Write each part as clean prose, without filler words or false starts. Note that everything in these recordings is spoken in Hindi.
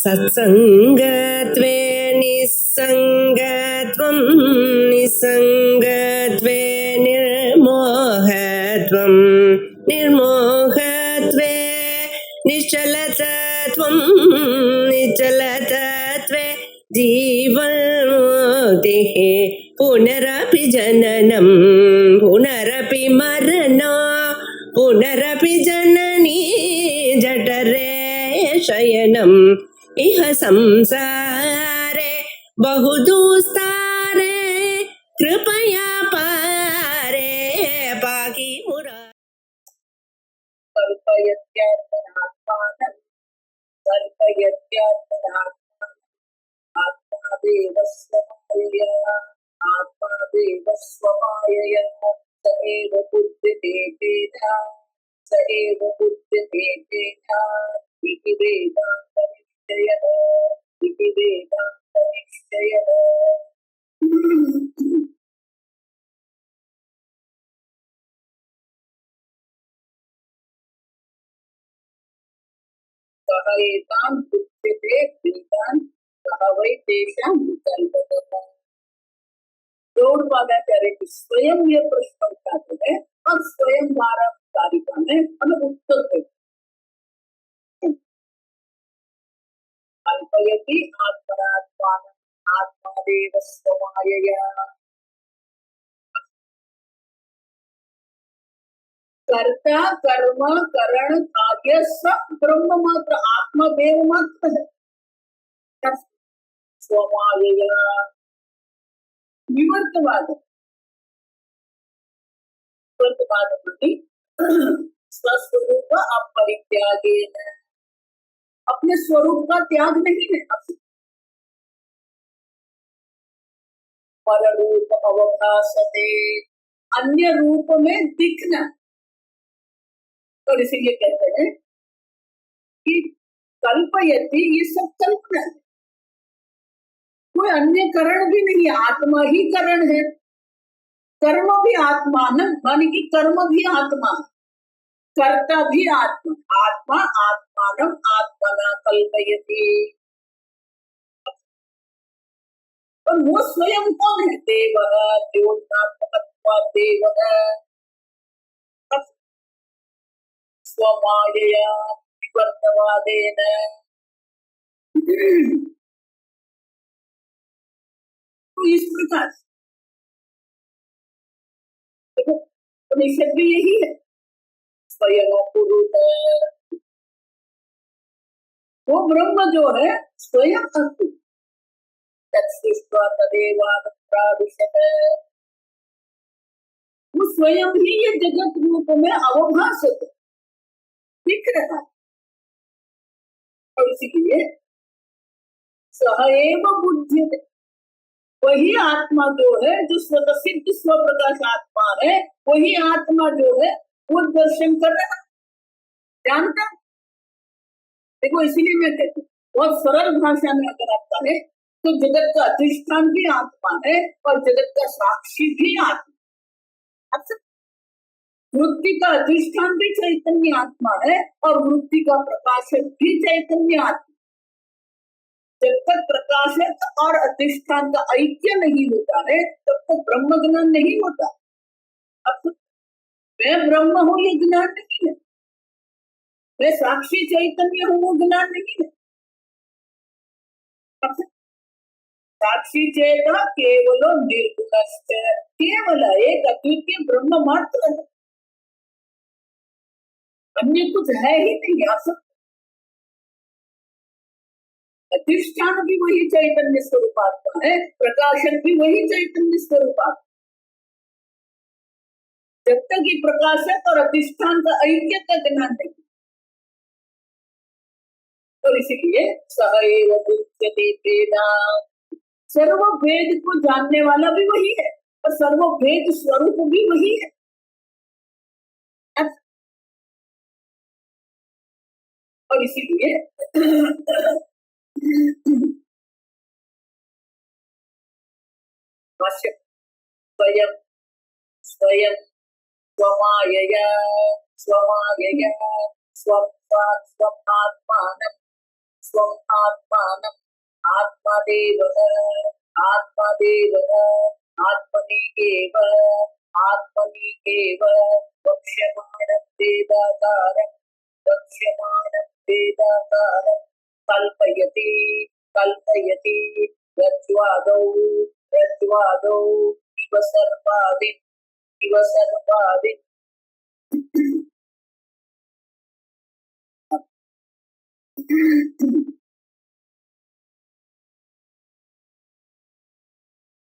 सत्संगत्वे निस्संगत्वं निस्संगत्वे निर्मोहत्वं निर्मोहत्वे निश्चलतत्वं निश्चलतत्वे जीवन्मुक्तिः पुनरपि जननं पुनरपि मरणं पुनरपि जननी जठरे शयनम् इह संसारे बहुदुस्तारे कृपया पारे पाहि मुरारे। कल्पयत्यात्मनात्मानं कल्पयत्यात्मनात्मानं आत्मादेव स्वमायया आत्मादेव स्वमायया स एव बुध्यते तेजा स एव बुध्यते तेजा इति वेदान्तनिश्चयः इति वेदान्तनिश्चयः। सः एतान् बुध्यते वेदान् सः वै तेषां विकल्पतः। गौड़पादाचार्य की स्वयं ये प्रश्न उठाते हैं और स्वयं द्वारा कारिका में हमें उत्तर देते। कल्पयति आत्मनात्मानं आत्मादेव स्वमायया कर्ता कर्म करण कार्य सब ब्रह्म मात्र आत्मदेव मात्र है। स्वमायया विवर्तवाद स्वस्वरूप अपरित्यागेन अपने स्वरूप का त्याग नहीं है। पररूप अवभासते अन्य रूप में दिखना। और इसीलिए कहते हैं कि कल्पयति ये सब कल्पना है, कोई अन्य करण भी नहीं, आत्मा ही करण है। कर्म भी आत्मा न माने कि कर्म भी आत्मा, कर्ता भी आत्मा, आत्मा आत्मानं आत्मना कल्पयति। और वो स्वयं कौन है? देवः द्योतनात्मकत्वा देवः स्वमायया विवर्तवादेन। तो इस प्रकार उपनिषद भी यही है, स्वयं पुरुष वो ब्रह्म जो है स्वयं अस्तु तत्सृष्ट्वा तदेवानुप्राविशत्। वो स्वयं ही ये जगत रूप में अवभासत दिख रहा है। और इसीलिए सह एव बुध्यते, वही आत्मा जो है जो स्वतः सिद्ध स्वप्रकाश आत्मा है, वही आत्मा जो है वो दर्शन कर रहा है, जानता है। देखो इसीलिए मैं कहती हूँ बहुत सरल भाषा में अगर आप कहें तो जगत का अधिष्ठान भी आत्मा है और जगत का साक्षी भी आत्मा। वृत्ति का अधिष्ठान भी चैतन्य आत्मा है और वृत्ति का प्रकाशक भी चैतन्य आत्मा। जब तक प्रकाशक और अधिष्ठान का ऐक्य नहीं होता है तब तक ब्रह्म ज्ञान नहीं होता। अब मैं ब्रह्म हूँ ये ज्ञान नहीं है, मैं साक्षी चैतन्य हूँ वो ज्ञान नहीं है। साक्षी चेता केवल निर्गुणश्च, केवल एक अद्वितीय ब्रह्म मात्र है, अन्य कुछ है ही नहीं। अधिष्ठान भी वही चैतन्य स्वरूपात्मा है, प्रकाशक भी वही चैतन्य स्वरूपात्मा। जब तक ये प्रकाशक और अधिष्ठान का ऐक्य का ज्ञान नहीं, और इसीलिए सह एव बुध्यते तेना, सर्व भेद को जानने वाला भी वही है और सर्व भेद स्वरूप भी वही है। और इसीलिए स्वयं स्वयं स्वमायया स्वमायया स्वमात्मानं स्वम आत्मानम् आत्मदेवः आत्मदेवः आत्मनि एव वक्ष्यमाणं वेदाकारं वक्ष्यमाणं वेदाकारं कल्पयति कल्पयति रज्ज्वादौ रज्ज्वादौ इव सर्पादि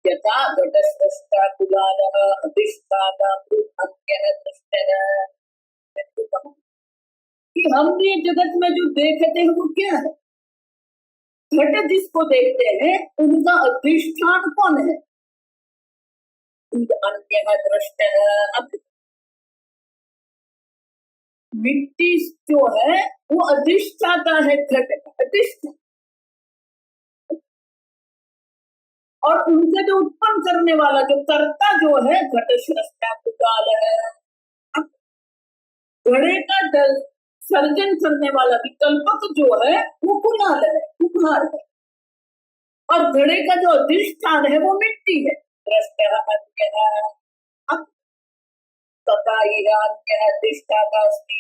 यथा घटस्रष्टा कुलालः अधिष्ठाता अन्यः दृष्टः। कि हम ये जगत में जो देखते हैं वो क्या है? घट जिसको देखते हैं उनका अधिष्ठान कौन है? अन्यः दृष्टः। मिट्टी जो है वो अधिष्ठाता है, घट अधिष्ठान, और उनसे जो उत्पन्न करने वाला जो कर्ता जो है घट स्रष्टा कुलाल है। घड़े का सर्जन करने वाला विकल्पक जो है वो कुलाल है, कुम्हार है, और घड़े का जो अधिष्ठान है वो मिट्टी है। दृष्टः अन्यः तथा अन्यः अधिष्ठाता अस्ति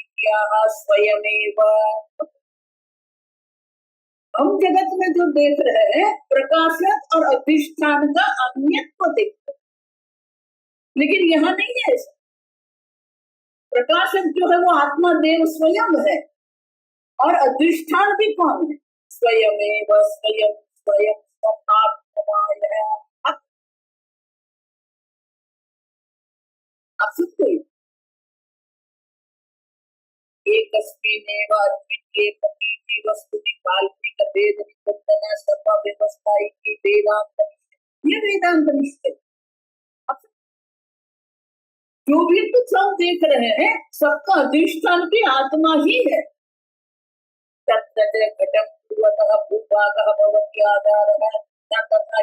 स्वयमेव। हम जगत में जो देख रहे हैं प्रकाशक और अधिष्ठान का अन्यत्व देखते हैं, लेकिन यहाँ नहीं है ऐसा। प्रकाशक जो है वो आत्मा देव स्वयं है, और अधिष्ठान भी कौन है? स्वयमेव स्वयं स्वयं आत्मवाय है। आप सुनते हैं एकस्मिन्नेव अद्वितीये प्रतीति वस्तुनि काल्पनिक भेद निबंधना सर्व व्यवस्था की वेदांत। ये वेदांत निश्चय। जो भी कुछ हम देख रहे हैं सबका अधिष्ठान भी आत्मा ही है। तत्र घटं पूर्वतः भूभागः भवति आधारः न तथा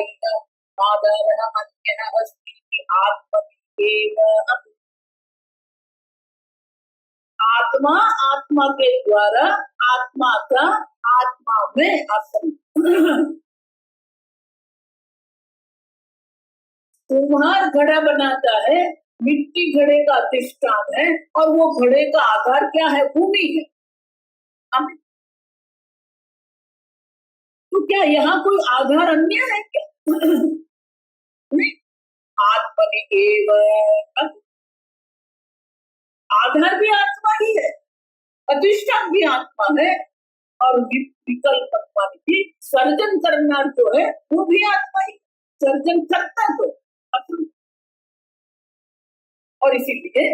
आधारः अन्यः अस्ति आत्मैव। आत्मा आत्मा के द्वारा आत्मा का आत्मा में आसन। कुम्हार घड़ा बनाता है, मिट्टी घड़े का अधिष्ठान है, और वो घड़े का आधार क्या है? भूमि है। तो क्या यहाँ कोई आधार अन्य है क्या? नहीं, आत्मनि एव। आधार भी आत्मा ही है, अधिष्ठान भी आत्मा है, और विकल्प भी सर्जन करना जो है वो भी आत्मा ही, सर्जन करता तो। और इसीलिए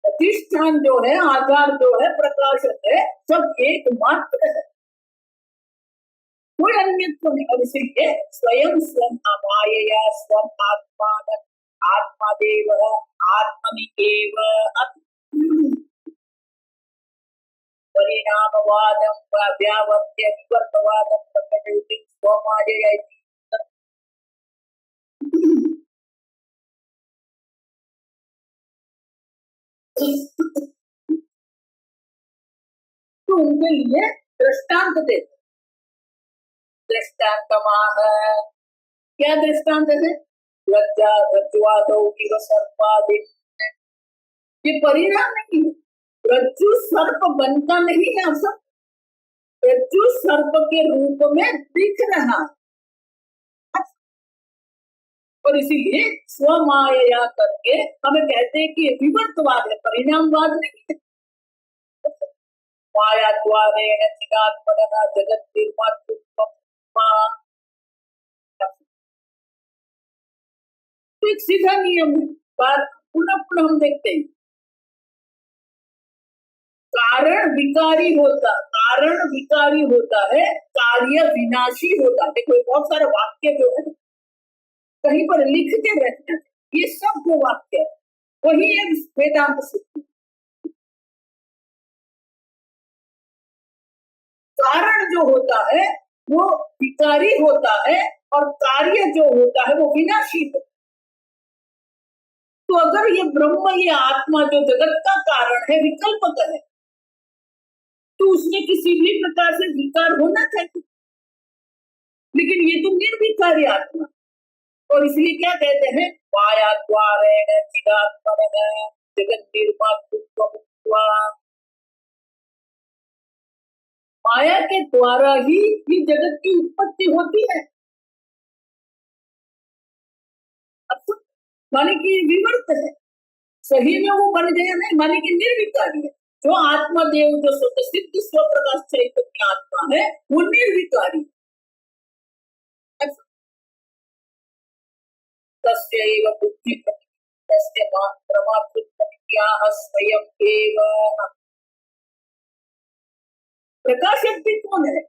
अधिष्ठान जो है, आधार जो है, प्रकाशक है, सब एकमात्र है, कोई अन्य तो नहीं। और इसीलिए स्वयं स्वयं अमायया स्वयं आत्मान आत्मदेव आत्मनि एव परिणामवादं व्यावर्त्य विवर्तवादं प्रकटयति स्वमायया। तो उनके लिए दृष्टांत देते। दृष्टान्तमाह, क्या दृष्टांत है? लज्जा रज्ज्वादौ इव सर्पादि। ये परिणाम नहीं है, रज्जु सर्प बनता नहीं है। सब रज्जु सर्प के रूप में दिख रहा, और इसीलिए स्वमाया करके हमें कहते हैं कि विवर्तवाद है, परिणामवाद नहीं है। माया द्वारेण चिदात्मनः जगत् निर्मातृत्वम्। एक सीधा नियम है, पर पुनः पुनः हम देखते हैं कारण विकारी होता है, कार्य विनाशी होता है। देखो बहुत सारे वाक्य जो है कहीं पर लिख के रहते हैं, ये सब जो वाक्य है वही है वेदांत सूत्र। कारण जो होता है वो विकारी होता है, और कार्य जो होता है वो विनाशी होता है। तो अगर ये ब्रह्म, ये आत्मा जो जगत का कारण है, विकल्पक है, तो उसमें किसी भी प्रकार से विकार होना चाहिए, लेकिन ये तो निर्विकारी आत्मा। और इसलिए क्या कहते हैं, माया द्वारेण चिदात्मनः जगत निर्मातृत्वमुक्त्वा। माया के द्वारा ही ये जगत की उत्पत्ति होती है। माने कि विवर्त है, सही में वो बन गया नहीं, माने कि निर्विकारी है। जो आत्मदेव जो स्वतः सिद्ध स्वप्रकाश चैतन्य आत्मा है वो निर्विकारी। तस्यैव बुद्धि तस्य प्रमातृत्वज्ञाः स्वयं एव। प्रकाशक भी कौन है?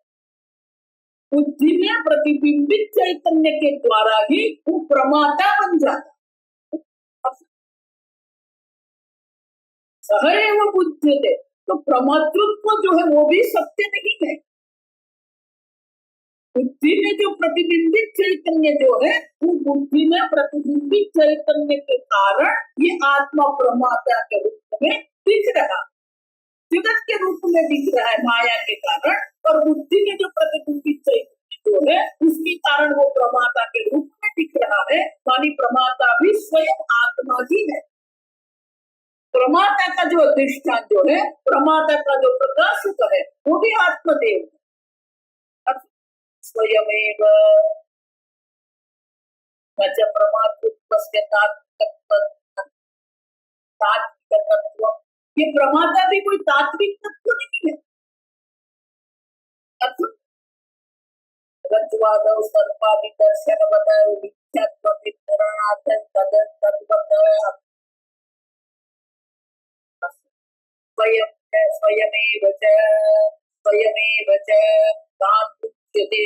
बुद्धि में प्रतिबिंबित चैतन्य के द्वारा ही वो प्रमाता बन जाता। सहैव बुध्यते, तो प्रमातृत्व जो है वो भी सत्य नहीं है। बुद्धि में जो प्रतिबिंबित चैतन्य जो है वो बुद्धि में प्रतिबिंबित चैतन्य के कारण ये आत्मा प्रमाता के रूप में दिख रहा, जगत के रूप में दिख रहा है माया के कारण। और बुद्धि में जो प्रतिबिंबित चैतन्य जो है उसके कारण वो प्रमाता के रूप में दिख रहा है, मानी प्रमाता भी स्वयं आत्मा ही है। प्रमाता का जो अधिष्ठान जो है, प्रमाता का जो प्रकाशक है वो भी आत्मदेव है। स्वयमेव न च प्रमातृत्वस्य तात्विक तत्व। ये प्रमाता भी कोई तात्विक तत्व नहीं है। रज्ज्वादौ सर्पादिदर्शनवत् मिथ्यात्ववितरणार्थं तदन्तर्गतः स्वयमेव च तान् बुध्यते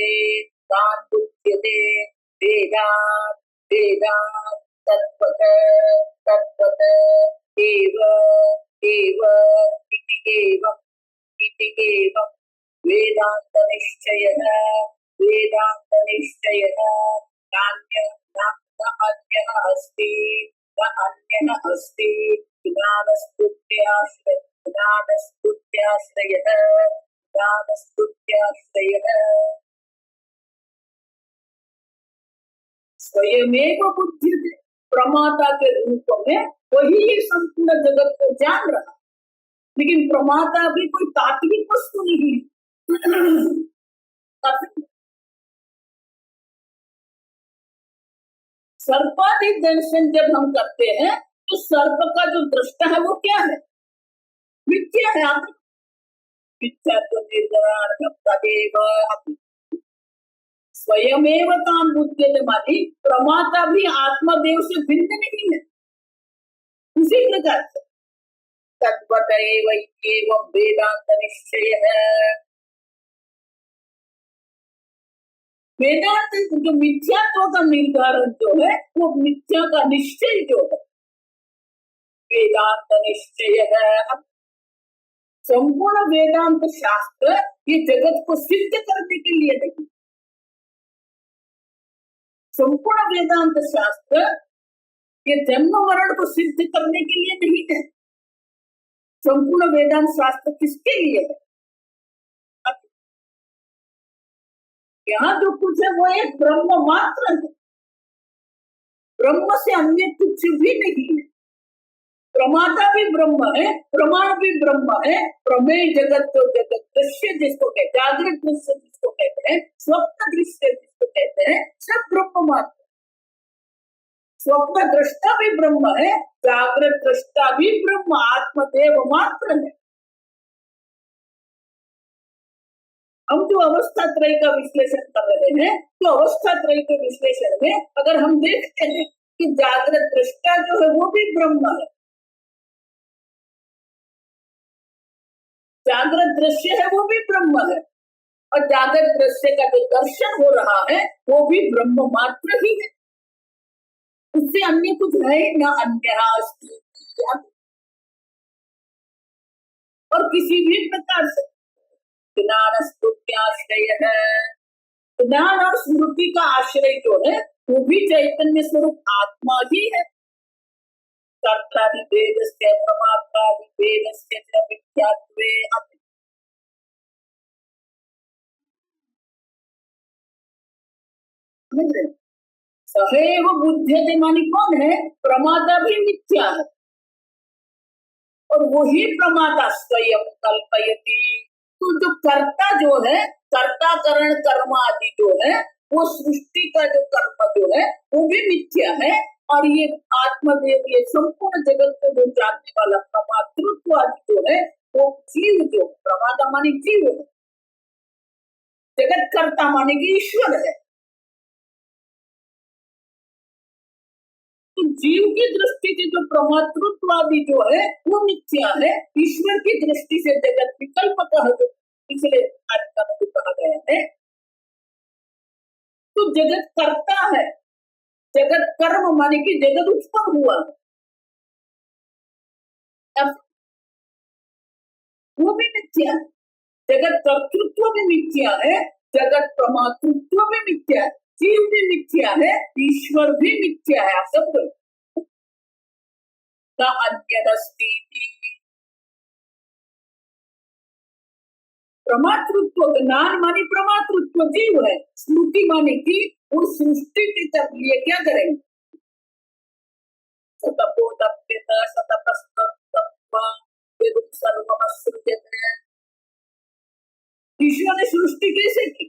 वेदात् तत्त्वत एव इति एव वेदान्तनिश्चयः अन्यः अस्ति ज्ञानस्तुत्याश्रयः। स्वयमेव बुद्धिते, प्रमाता के रूप में वही ये संपूर्ण जगत को जान रहा। लेकिन प्रमाता भी कोई तात्विक वस्तु नहीं है। सर्पादि दर्शन जब हम करते हैं तो सर्प का जो दृष्टा है वो क्या है? मिथ्या है। स्वयमेव तान् बुध्यते, मानी प्रमाता भी आत्मदेव से भिन्न नहीं है। उसी प्रकार से तद्वत एवं वेदांत निश्चयः। वेदांत जो मिथ्यात्व का निर्धारण जो है वो मिथ्या का निश्चय जो है वेदांत निश्चय है। संपूर्ण वेदांत शास्त्र ये जगत को सिद्ध करने के लिए नहीं, संपूर्ण वेदांत शास्त्र ये जन्म मरण को सिद्ध करने के लिए नहीं है। संपूर्ण वेदांत शास्त्र किसके लिए है? यहाँ जो कुछ है वो एक ब्रह्म मात्र है, ब्रह्म से अन्य कुछ भी नहीं है। प्रमाता भी ब्रह्म है, प्रमाण भी ब्रह्म है। प्रमेय जगत तो जगत दृश्य जिसको कहते हैं, जागृत दृश्य जिसको कहते हैं, स्वप्न दृश्य जिसको कहते हैं, सब ब्रह्म मात्र। स्वप्न दृष्टा भी ब्रह्म है, जागृत दृष्टा भी ब्रह्म आत्मदेव मात्र है। हम जो अवस्था त्रय का विश्लेषण कर रहे हैं, तो अवस्था त्रय के विश्लेषण में अगर हम देखते हैं कि जागृत दृष्टा जो है वो भी ब्रह्म है, जागृत दृश्य है वो भी ब्रह्म है, और जागृत दृश्य का जो दर्शन हो रहा है वो भी ब्रह्म मात्र ही है। उससे अन्य कुछ है ना, अन्य और किसी भी प्रकार से ज्ञान स्तुत्याश्रय है। ज्ञान और स्मृति का आश्रय जो है वो भी चैतन्य स्वरूप आत्मा ही है। कर्ता भी वेदस्य प्रमाता भी वेदस्य च मिथ्यात्वे समझ रहे? सहैव बुध्यते मानी कौन है? प्रमाता भी मिथ्या है और वही प्रमाता स्वयं कल्पयति। तो जो कर्ता जो है, कर्ता करण कर्म आदि जो है, वो सृष्टि का जो कर्म जो है वो भी मिथ्या है। और ये आत्मदेव, ये संपूर्ण जगत को जो जानने वाला प्रमातृत्व आदि जो है वो जीव, जो प्रमाता माने जीव है, जगत कर्ता माने कि ईश्वर है। तो जीव की दृष्टि से जो प्रमातृत्वादि जो है वो मिथ्या है, ईश्वर की दृष्टि से जगत विकल्पतः जो पिछले आत्मा में कहा गया है, तो जगत करता है, जगत कर्म माने कि जगत उत्पन्न हुआ, अब वो भी मिथ्या है। जगत कर्तृत्व भी मिथ्या है, जगत प्रमातृत्व भी मिथ्या है, जीव भी मिथ्या है, ईश्वर भी मिथ्या है। आप सब प्रमातृत्व, ज्ञान माने प्रमातृत्व जीव है, स्मृति माने कि उस सृष्टि की तरफ लिए क्या करेंगे? ईश्वर ने सृष्टि कैसे की?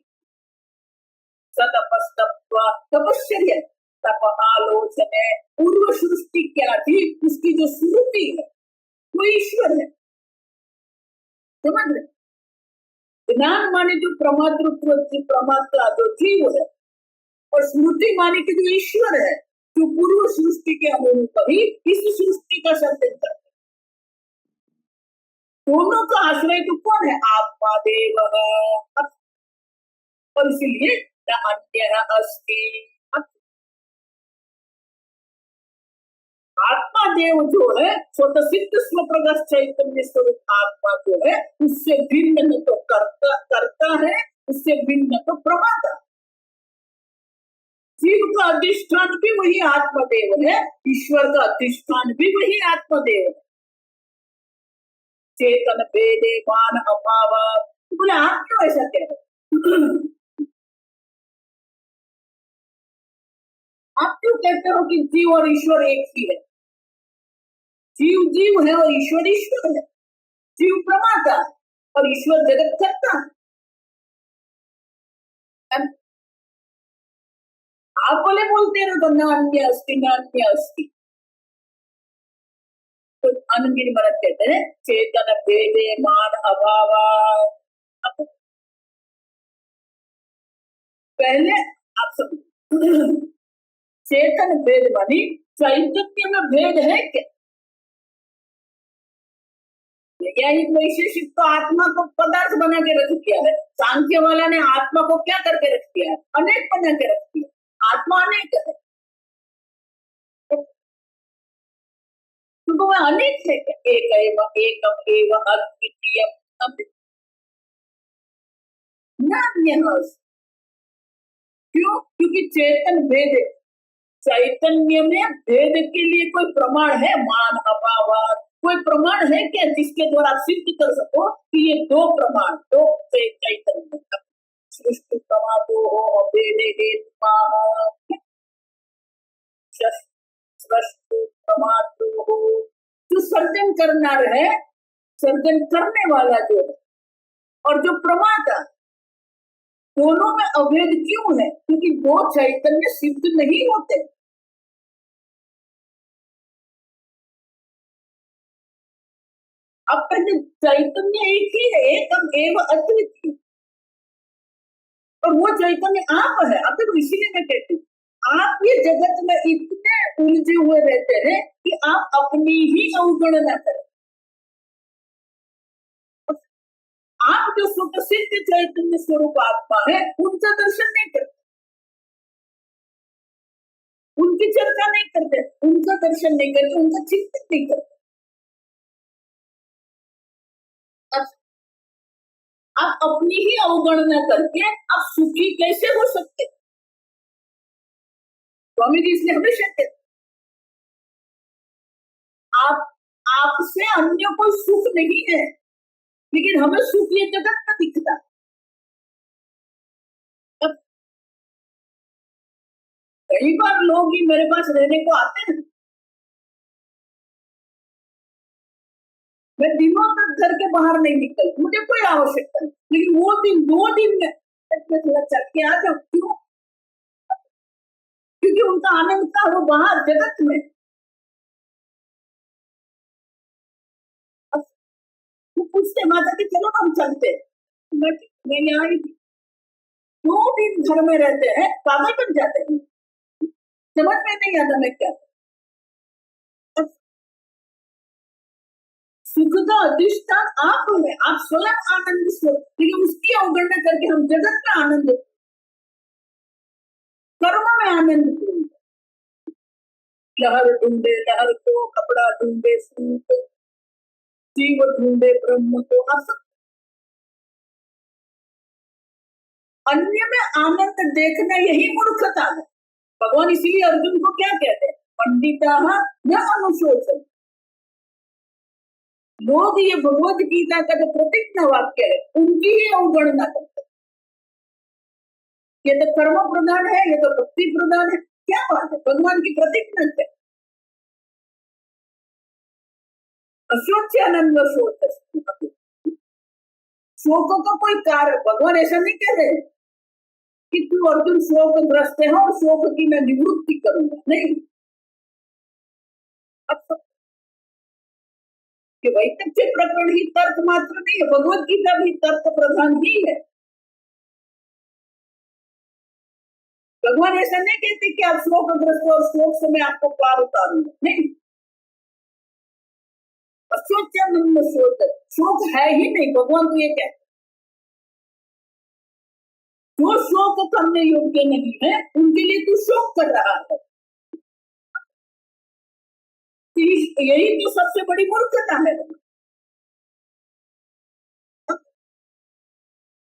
सतपस्तप्त्वा, तपश्चर्या, तप आलोचने, पूर्व सृष्टि क्या थी उसकी जो स्मृति है वो ईश्वर है। समझ रहे? ज्ञान माने जो प्रमातृत्व, प्रमात्रा जो जीव है, और स्मृति माने कि जो ईश्वर है, जो पूर्व सृष्टि के अनुरूप ही इस सृष्टि का संतुलन करते। दोनों का आश्रय तो कौन है? आत्मा देव। और इसलिए अन्य अस्ति, आत्मा देव जो है स्वतः सिद्ध स्वप्रगत चैतन्य स्वरूप आत्मा जो है, उससे भिन्न न तो करता है, उससे भिन्न तो प्रमाता। जीव का अधिष्ठान भी वही आत्मदेव है, ईश्वर का अधिष्ठान भी वही आत्मदेव है। चेतन भेदे मान अभाव, बोले आप क्यों ऐसा कह रहे? आप क्यों कहते हो कि जीव और ईश्वर एक ही है? जीव जीव है और ईश्वर ईश्वर है। जीव प्रमाता और ईश्वर जगत करता है। आप बोले बोलते रहो तो नान्य अस्ति, नान्य अस्ति। तो अनुगिरी मरत कहते हैं चेतन भेदे मान अभाव। पहले आप सब चेतन भेद मानी चैतन्य में भेद है क्या? एक वैशेषिक तो आत्मा को पदार्थ बना के रख दिया है। सांख्य वाला ने आत्मा को क्या करके रख दिया है? अनेक बना के रख दिया। आत्मा अनेक है, तो वह अनेक है क्या? एकम एव अद्वितीयम क्यों? क्योंकि चेतन भेद, चैतन्य में भेद के लिए कोई प्रमाण है? मान अभाव, कोई प्रमाण है क्या जिसके द्वारा आप सिद्ध कर सको कि ये दो प्रमाण, दो चैतन्य सृष्टि प्रमादो हो भेदे प्रमादो हो, जो सर्जन करना है, सर्जन करने वाला जो है, और जो प्रमाता, दोनों में अभेद क्यों है? क्योंकि दो चैतन्य सिद्ध नहीं होते। अब पहले चैतन्य एक ही है, एकम एव अद्वितीय, और वो चैतन्य आप है। अब तो इसीलिए मैं कहती हूँ आप ये जगत में इतने उलझे हुए रहते हैं कि आप अपनी ही अवगणना करें। आप जो सुप्रसिद्ध चैतन्य स्वरूप आत्मा है उनका दर्शन नहीं करते, उनकी चर्चा नहीं करते, उनका दर्शन नहीं करते, उनका चिंतन नहीं करते। आप अपनी ही अवगणना करके आप सुखी कैसे हो सकते? स्वामी जी इसने हमेशा कहते आपसे अन्य कोई सुख नहीं है, लेकिन हमें सुख ये जगत में दिखता। कई बार लोग ही मेरे पास रहने को आते हैं, मैं दिनों तक घर के बाहर नहीं निकलती, मुझे कोई आवश्यकता नहीं, लेकिन वो दिन 2 दिन में थोड़ा चल के आ जाऊं, क्यों? क्योंकि उनका आनंद था वो बाहर जगत में। वो पूछते माता कि चलो हम चलते, मैं यहाँ ही 2 दिन घर में रहते हैं, पागल बन जाते हैं, समझ में नहीं आता मैं क्या। सुख का अधिष्ठान आप है, आप स्वयं आनंद स्वरूप, लेकिन उसकी अवगणना करके हम जगत में आनंद, कर्म में आनंद ढूंढते, लहर ढूंढे लहर को, कपड़ा ढूंढे सूट, जीव ढूंढे ब्रह्म को, अब अन्य में आनंद देखना यही मूर्खता है। भगवान इसीलिए अर्जुन को क्या कहते हैं, पंडिता न अनुशोचन। लोग ये भगवत गीता का जो प्रतिज्ञा वाक्य है उनकी ही अवगणना करते हैं, ये तो कर्म प्रधान है, ये तो भक्ति प्रधान है, क्या बात है, भगवान की प्रतिज्ञा क्या? अशोच्यानंद शोक, शोक का कोई कारण भगवान ऐसा नहीं कह रहे कि तू अर्जुन शोकग्रस्त है और शोक की मैं निवृत्ति करूंगा, नहीं। अब कि वैतथ्य प्रकरण ही तर्क मात्र नहीं है, भगवत गीता भी तर्क प्रधान ही है। भगवान ऐसा नहीं कहते कि आप शोकग्रस्त और शोक से मैं आपको पार उतारूंगा, नहीं। अशोच्यानंद शोक, शोक है ही नहीं, भगवान को ये कहते जो शोक करने योग्य नहीं है उनके लिए तू शोक कर रहा है, यही तो सबसे बड़ी मूर्खता है।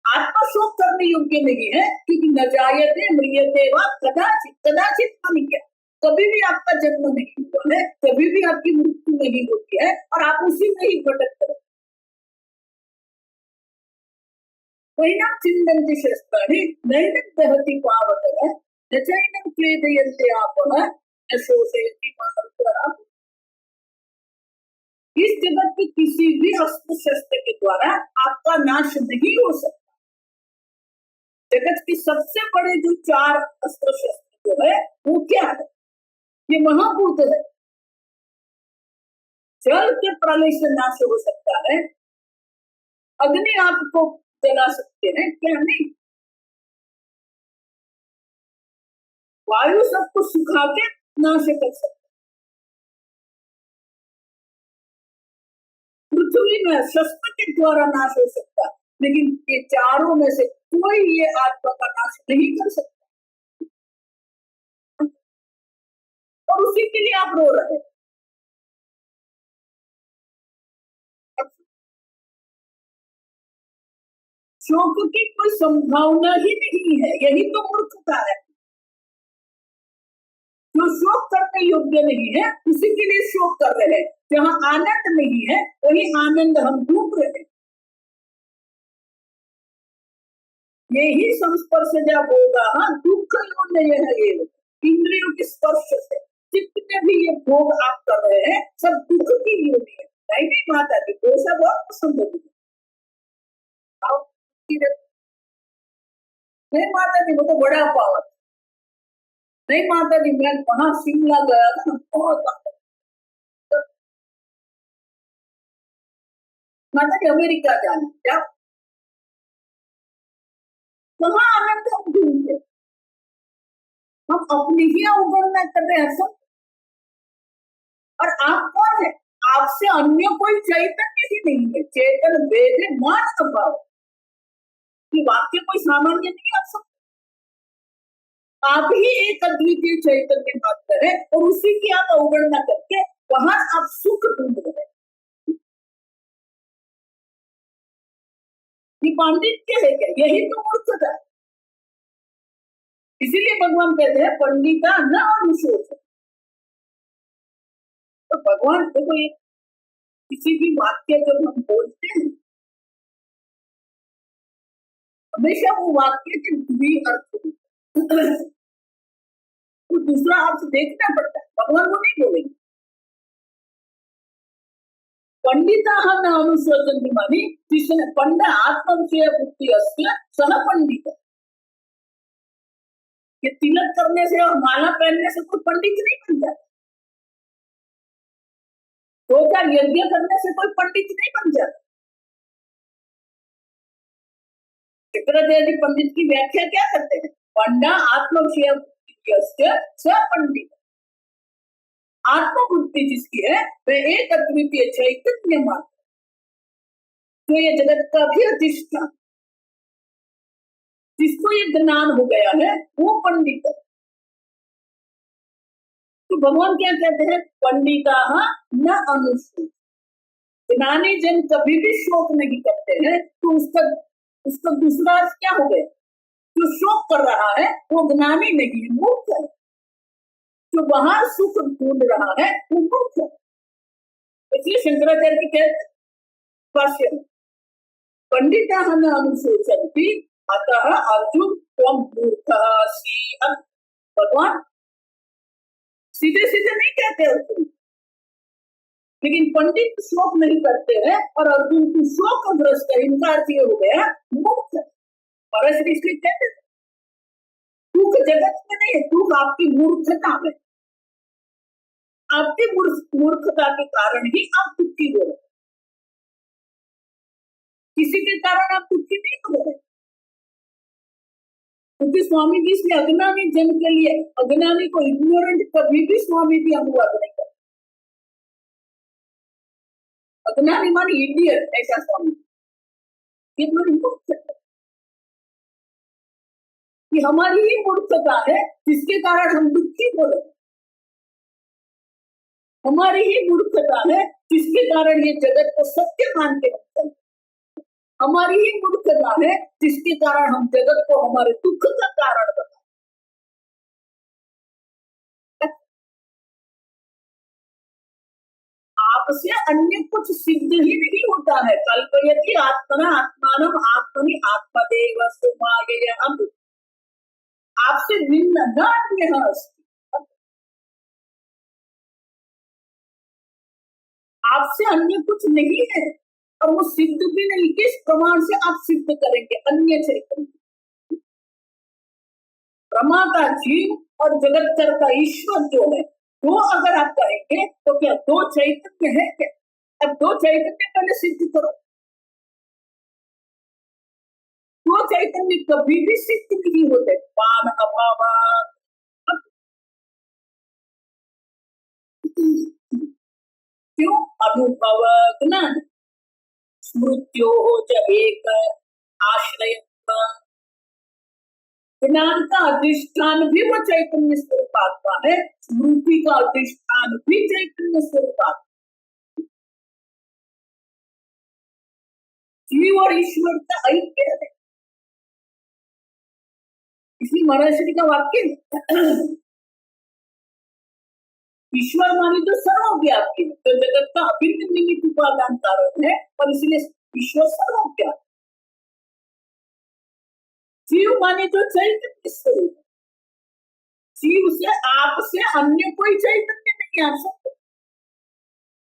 आत्मा शोक करने योग्य नहीं है क्योंकि न जायते म्रियते वा कदाचित, कदाचित मानी क्या, कभी भी आपका जन्म नहीं हुआ है, कभी भी आपकी मृत्यु नहीं होती है और आप उसी में ही भटकते हैं। वैना चिंतन्ति शस्त्राणि नैनं दहति पावकः न चैनं क्लेदयन्ति आपः न शोषयति मातरः। इस जगत के किसी भी अस्त्र शस्त्र के द्वारा आपका नाश नहीं हो सकता। जगत के सबसे बड़े जो 4 अस्त्र शस्त्र जो है वो क्या है, ये महाभूत है। जल के प्रलय से नाश हो सकता है, अग्नि आपको जला सकते हैं, क्या नहीं, वायु सबको सुखा के नाश कर सकते, पृथ्वी में शस्त्र के द्वारा नाश हो सकता, लेकिन ये चारों में से कोई ये आत्मा का नाश नहीं कर सकता, और उसी के लिए आप रो रहे हैं। शोक की कोई संभावना ही नहीं है, यही तो मूर्खता है। जो शोक करने योग्य नहीं है उसी के लिए शोक कर रहे हैं, जहाँ आनंद नहीं है वही आनंद हम ढूंढ रहे हैं। यही संस्पर्शजा भोगा, हाँ दुख है, इंद्रियों के स्पर्श से जितने भी ये भोग आप कर रहे हैं सब दुख की योनि है। नहीं माता जी को सब बहुत पसंद है, नहीं माता जी वो तो बड़ा पावर, नहीं माता जी मैं वहां शिमला गया था, बहुत माता जी अमेरिका जाना, क्या वहां आनंद हम ढूंढते, हम अपनी ही अवगणना कर रहे हैं सब। और आप कौन है, आपसे अन्य कोई चैतन्य ही नहीं है, चेतन वेद मान स्वभाव, वाक्य कोई सामान्य नहीं, आप सब आप ही एक अद्वितीय चैतन्य मात्र है और उसी की आप अवगणना करके वहां आप सुख ढूंढ रहे हैं। ये पांडित्य है क्या, यही तो मूर्खता है। इसीलिए भगवान कहते हैं पंडिता न अनुशोचन। तो भगवान देखो ये किसी भी वाक्य जब हम बोलते हैं हमेशा वो वाक्य के 2 अर्थ होते हैं। तो दूसरा आपसे देखना पड़ता है, भगवान वो नहीं बोलेंगे। पंडिताः न अनुशोचन्ति माने जिसने पंड आत्मविषय बुद्धि अस्ति सह पंडित। ये तिलक करने से और माला पहनने से कोई पंडित नहीं बन जाता, 2-4 यज्ञ करने से कोई पंडित नहीं बन जाता। शंकराचार्य जी पंडित की व्याख्या क्या करते हैं? पंडा आत्मविषय बुद्धि स पंडित। आत्मबुद्धि जिसकी है वह एक अद्वितीय चैतन्य मात्र, जो ये जगत का भी अधिष्ठान, जिसको ये ज्ञान हो गया है वो पंडित है। तो भगवान क्या कहते हैं? पंडिताः न अनुशोचन्ति। ज्ञानी जन कभी भी शोक नहीं करते हैं। तो उसका दूसरा अर्थ क्या हो गया? जो शोक कर रहा है वो ज्ञानी नहीं है, मूर्ख है। जो बाहर सुख ढूंढ रहा है वो मूर्ख है। इसलिए शंकराचार्य जी कहते भाष्य में पंडिताः न अनुशोचन्ति अतः अर्जुन त्वं मूर्खः सीह। भगवान सीधे सीधे नहीं कहते अर्जुन, लेकिन पंडित शोक नहीं करते हैं और अर्जुन की शोकग्रस्त है, इनका अर्थ ये हो गया मूर्ख है। और इसलिए कहते दुख जगत में नहीं है, दुख आपकी मूर्खता में। आपकी मूर्खता के कारण ही आप दुखी हो रहे, किसी के कारण आप दुखी नहीं हो रहे। क्योंकि स्वामी जी इसलिए अज्ञानी जन के लिए, अज्ञानी को इग्नोरेंट कभी भी स्वामी जी अनुवाद नहीं करते। अज्ञानी मानी इडियट, ऐसा स्वामी ये मूर्खता, कि हमारी ही मूर्खता है जिसके कारण हम दुखी हो रहे। हमारी ही मूर्खता है जिसके कारण ये जगत को सत्य मानते हैं। हमारी ही मूर्खता है जिसके कारण हम जगत को हमारे दुख का कारण बनाते। आपसे अन्य कुछ सिद्ध ही नहीं होता है। कल्पयति आत्मना आत्मानम आत्मनि आत्मदेव सुमायेयम्। आपसे भिन्न न अन्य अस्ति। आपसे अन्य कुछ नहीं है और वो सिद्ध भी नहीं। किस प्रमाण से आप सिद्ध करेंगे अन्य चैतन्य? प्रमाता जीव और जगत का ईश्वर जो है वो अगर आप करेंगे तो क्या दो चैतन्य है क्या? अब दो चैतन्य पहले सिद्ध करो। दो चैतन्य कभी भी सिद्ध नहीं होते। पान अभाव क्यों? अनुभव ज्ञान स्मृत्यो च एक आश्रय। ज्ञान का अधिष्ठान भी वो चैतन्य स्वरूप आत्मा है, स्मृति का अधिष्ठान भी चैतन्य स्वरूप आत्मा। जीव और ईश्वर का ऐक्य है। इसलिए महाराज श्री का वाक्य ईश्वर मानी तो सर्वव्यापी, तो जगत का अभिन्न निमित्त उपादान कारण है और इसलिए ईश्वर सर्वव्यापी। जीव माने तो चैतन्य स्वरूप, जीव से आपसे अन्य कोई चैतन्य नहीं आ सकता।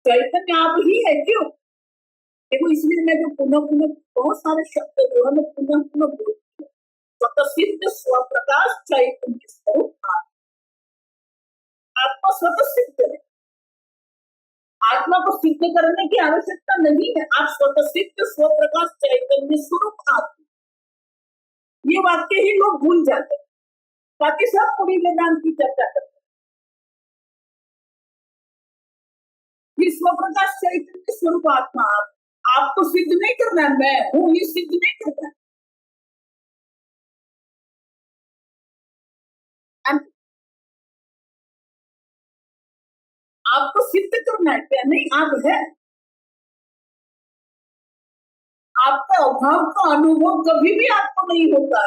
चैतन्य आप ही है। क्यों? देखो इसलिए मैं जो पुनः पुनः बहुत सारे शब्द जो है मैं पुनः पुनः बोलती हूँ। स्वतः स्वप्रकाश चैतन्य स्वरूप आत्मा स्वतः सिद्ध है। आत्मा को सिद्ध करने की आवश्यकता नहीं है। आप स्वतः सिद्ध स्वप्रकाश चैतन्य स्वरूप आत्मा, ये वाक्य ही लोग भूल जाते हैं। बाकी सब पूरी वेदांत की चर्चा करते हैं। ये स्वप्रकाश चैतन्य स्वरूप आत्मा आपको सिद्ध नहीं करना है, मैं हूं ये सिद्ध नहीं करना है। आपको सिद्ध करना है क्या? नहीं, आप है। आपका अभाव का अनुभव कभी भी आपको नहीं होता।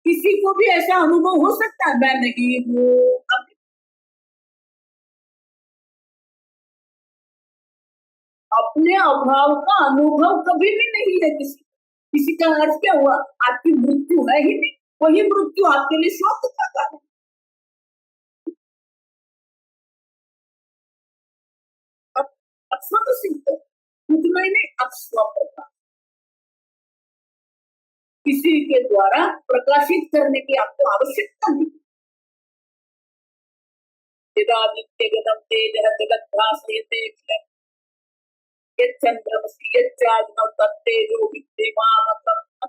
किसी को भी ऐसा अनुभव हो सकता है मैं नहीं हूँ। अपने अभाव का अनुभव कभी भी नहीं है किसी का अर्थ क्या हुआ? आपकी मृत्यु है ही नहीं, वही मृत्यु आपके लिए शोक का कारण। स्वतः सिद्ध उतना ही नहीं, अब स्वप्रकाश, किसी के द्वारा प्रकाशित करने की आपको आवश्यकता नहीं। यदादित्यगतं तेजः जगद्भासयते यच्चन्द्रमसि यच्चाग्नौ तत्तेजो विद्यमानम्।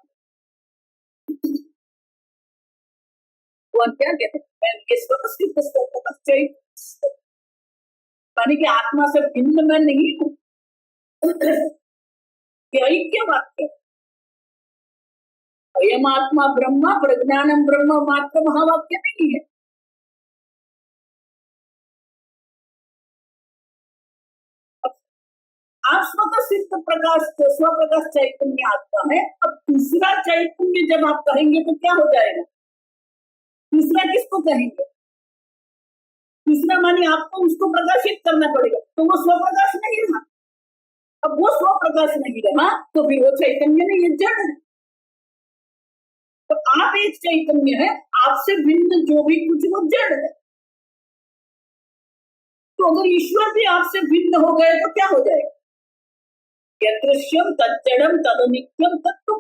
वो क्या कहते हैं, ये स्वतः सिद्ध स्वतः यानी कि आत्मा से भिन्न मैं नहीं हूं। यही क्या वाक्य, अयम आत्मा ब्रह्म प्रज्ञानम ब्रह्म मात्र महावाक्य नहीं है। आप स्वतः सिद्ध प्रकाश स्वप्रकाश चैतन्य आत्मा है। अब दूसरा चैतन्य जब आप कहेंगे तो क्या हो जाएगा, दूसरा किसको कहेंगे, दूसरा माने आपको उसको प्रकाशित करना पड़ेगा, तो वो स्वप्रकाश नहीं रहा। अब वो स्वप्रकाश नहीं रहा तो फिर वो चैतन्य नहीं है, जड़ है। तो आप एक चैतन्य है, आपसे भिन्न जो भी कुछ वो जड़ है। तो अगर ईश्वर भी आपसे भिन्न हो गए तो क्या हो जाएगा, यदृश्यम तज्जड़म तदनित्यम तत्तुम।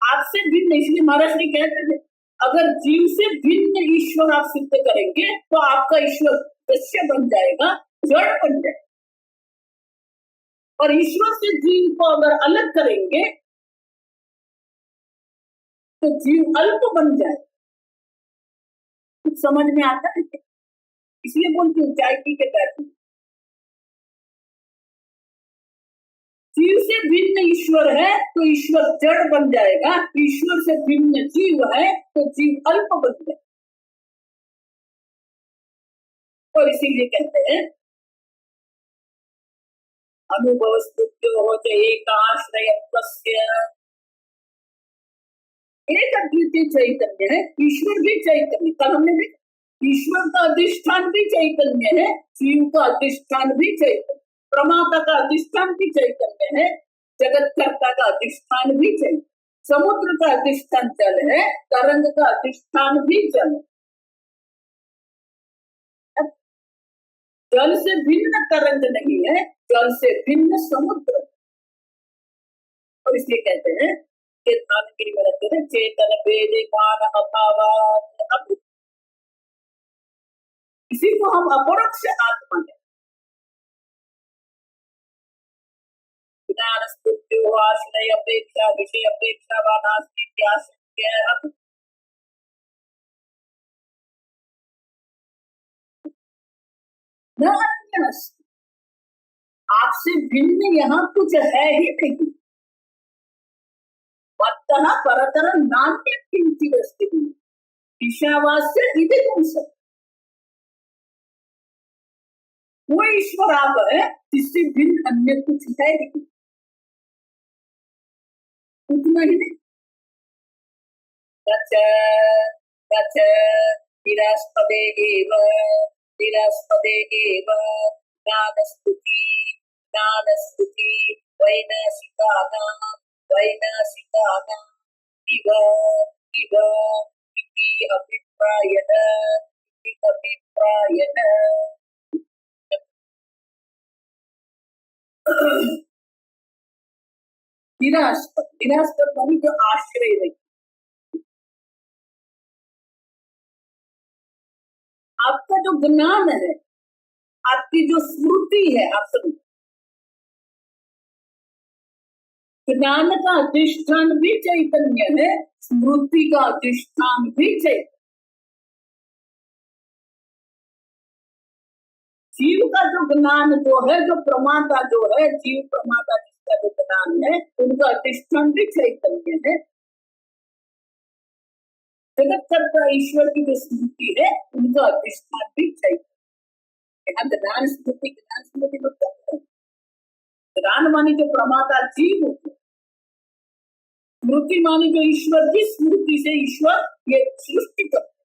आपसे भिन्न, इसलिए महाराज जी कहते थे अगर जीव से भिन्न ईश्वर आप सिद्ध करेंगे तो आपका ईश्वर दृश्य बन जाएगा, जड़ बन जाएगा। और ईश्वर से जीव को अगर अलग करेंगे तो जीव अल्प बन जाए। कुछ समझ में आता है, इसलिए बोलती हूँ चाय पी के बैठे। जीव से भिन्न ईश्वर है तो ईश्वर जड़ बन जाएगा, ईश्वर से भिन्न जीव है तो जीव अल्प बन जाएगा। और इसीलिए कहते हैं अनुभव स्तुत्यो होते एकाश्रय एक अद्वितीय चैतन्य है, ईश्वर भी चैतन्य। कल हमने भी ईश्वर का अधिष्ठान भी चैतन्य है, जीव का अधिष्ठान भी चैतन्य, प्रमाता का अधिष्ठान भी चैतन्य है, जगतकर्ता का अधिष्ठान भी चैतन्य, समुद्र का अधिष्ठान जल है, तरंग का अधिष्ठान भी जल है। जल से भिन्न तरंग नहीं है, जल से भिन्न समुद्र। और इसलिए कहते हैं चेतन वेदे मान अभाव, इसी को हम अपरोक्ष आत्मा है। ज्ञान स्तुत्यो आश्रय अपेक्षा विषय अपेक्षा वानास्ति न आपसे भिन्न यहाँ कुछ है ही नहीं। मत्तः परतर नान्य किंचिदस्ति ईशावास्य इदं। वो ईश्वर आप है जिससे भिन्न अन्य कुछ है नहीं, उतना ही नहीं। निरास्पदे एव ज्ञानस्तुति वैनाशिकानां इव इति अभिप्रायेण निरास्पद मानी जो आश्रय नहीं। आपका जो ज्ञान है, आपकी जो स्मृति है, आप सब ज्ञान का अधिष्ठान भी चैतन्य है, स्मृति का अधिष्ठान भी चैतन्य। जीव का जो ज्ञान जो है, जो प्रमाता जो है, जीव प्रमाता जिसका जो ज्ञान है, उनका अधिष्ठान भी चैतन्य है। जगतकर्ता ईश्वर की जो स्मृति है, उनका अधिष्ठान भी चैतन्य। यहाँ ज्ञान स्मृति मतलब ज्ञान मानी जो प्रमाता जीव होते, स्मृति मानी जो ईश्वर की स्मृति से ईश्वर ये सृष्टि करते,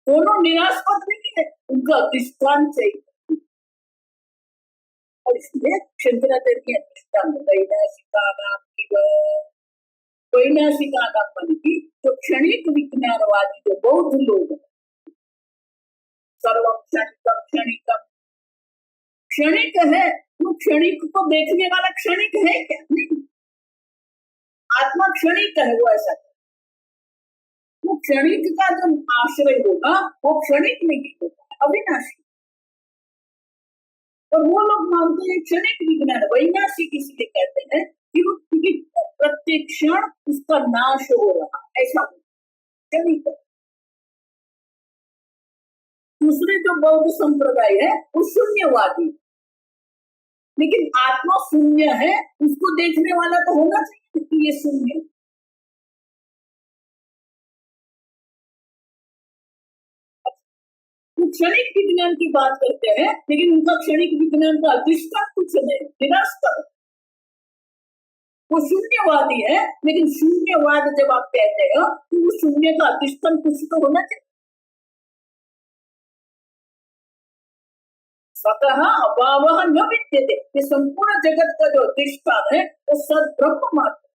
दोनों निरास्पद नहीं है, उनका अधिष्ठान चाहिए। और इसलिए शंकराचार्य की अधिष्ठान वैनाशिका का मन की जो क्षणिक विज्ञानवादी जो बौद्ध लोग हैं, सर्वम क्षणिकम क्षणिकम, क्षणिक है। वो क्षणिक को देखने वाला क्षणिक है क्या? नहीं, आत्मा क्षणिक है। वो ऐसा है। वो क्षणिक का जो आश्रय होगा वो क्षणिक नहीं होगा, अविनाशी। और वो लोग मानते हैं क्षणिक विज्ञान, वैनाशिक इसलिए कहते हैं कि वो प्रत्येक क्षण उसका नाश हो रहा, ऐसा क्षणिक। दूसरे जो बौद्ध संप्रदाय है वो शून्यवादी, लेकिन आत्मा शून्य है, उसको देखने वाला तो होना चाहिए कि ये शून्य। वो क्षणिक विज्ञान की बात करते हैं, लेकिन उनका क्षणिक विज्ञान का अधिष्ठान कुछ नहीं, निरास्तर। वो शून्यवादी है, लेकिन शून्यवाद जब आप कहते हो तो वो शून्य का अधिष्ठान कुछ तो होना चाहिए। स्वतः अभाव न विद्यते, ये संपूर्ण जगत का जो अधिष्ठान है वो सद ब्रह्म मात्र।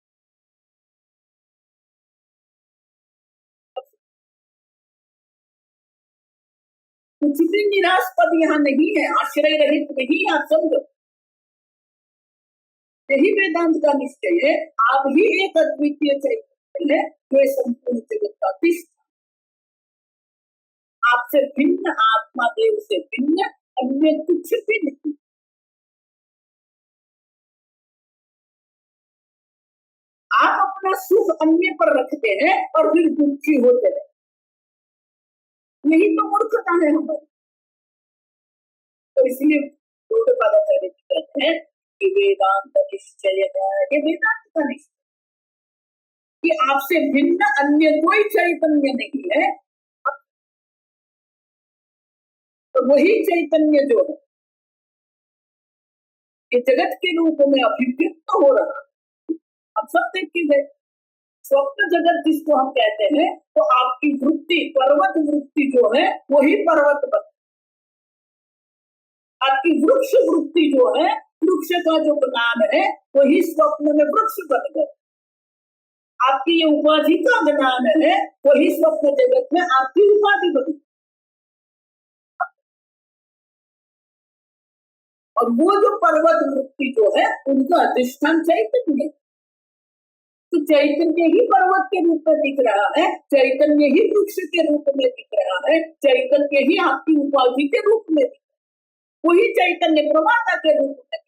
कुछ भी निरास्पद यहाँ नहीं है, आश्रय रहित नहीं है, आप समझो। यही वेदांत का निश्चय है। आप ही एक अद्वितीय चैतन्य है जो संपूर्ण जगत का अधिष्ठान। आपसे भिन्न आत्मा, देव से भिन्न अन्य कुछ भी नहीं। आप अपना सुख अन्य पर रखते हैं और फिर दुखी होते हैं, यही तो मूर्खता है हमारी। तो इसलिए गौड़पादाचार्य कहते हैं कि वेदांत निश्चय है, ये वेदांत का निश्चय कि आपसे भिन्न अन्य कोई चैतन्य नहीं है। तो वही चैतन्य जो है ये जगत के रूप में अभिव्यक्त हो रहा है। अब सब देखिए, स्वप्न जगत जिसको हम कहते हैं, तो आपकी वृत्ति, पर्वत वृत्ति जो है वही पर्वत बन, आपकी वृक्ष वृत्ति जो है, वृक्ष का जो ज्ञान है वही स्वप्न में वृक्ष बन गए। आपकी ये उपाधि का ज्ञान है वही स्वप्न जगत में आपकी उपाधि बनी। और वो जो पर्वत वृत्ति जो है उनका अधिष्ठान चैतन्य, तो चैतन्य ही पर्वत के रूप में दिख रहा है, चैतन्य ही वृक्ष के रूप में दिख रहा है, चैतन्य ही आपकी उपाधि के रूप में दिख रहा है, वही चैतन्य प्रमाता के रूप में।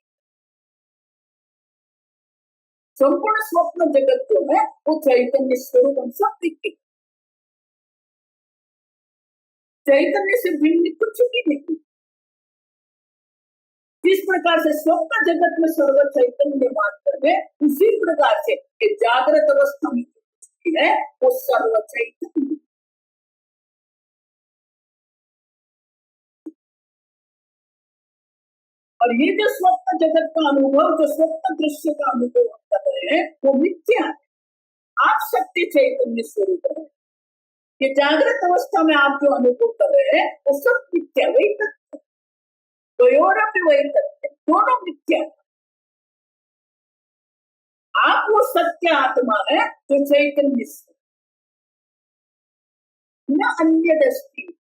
संपूर्ण स्वप्न जगत जो है वो चैतन्य स्वरूप हम सब दिखते, चैतन्य से भिन्न कुछ भी नहीं। जिस प्रकार से स्वप्न जगत में सर्व चैतन्य मात्र है, उसी प्रकार से जागृत अवस्था में है वो सर्व चैतन्य। और ये जो स्वप्न जगत का अनुभव, जो स्वप्न दृश्य का अनुभव कर रहे हैं वो मिथ्या है, आप सत्य चैतन्य स्वरूप है। ये जागृत अवस्था में आप जो अनुभव कर रहे हैं वो सब मिथ्या, वही तथ्य, वही तथ्य, दोनों मिथ्या। आप वो सत्य आत्मा है जो चैतन्य न अन्य दृष्टि,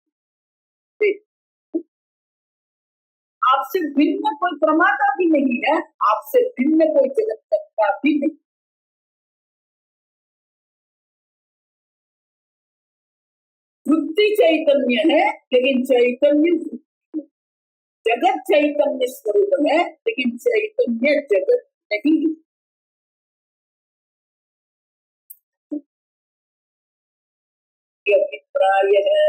आपसे भिन्न कोई प्रमाता भी नहीं है, आपसे भिन्न कोई जगत सत्ता भी नहीं। वृत्ति चैतन्य है लेकिन चैतन्य वृत्ति, जगत चैतन्य स्वरूप है लेकिन चैतन्य जगत नहीं है। अभिप्राय है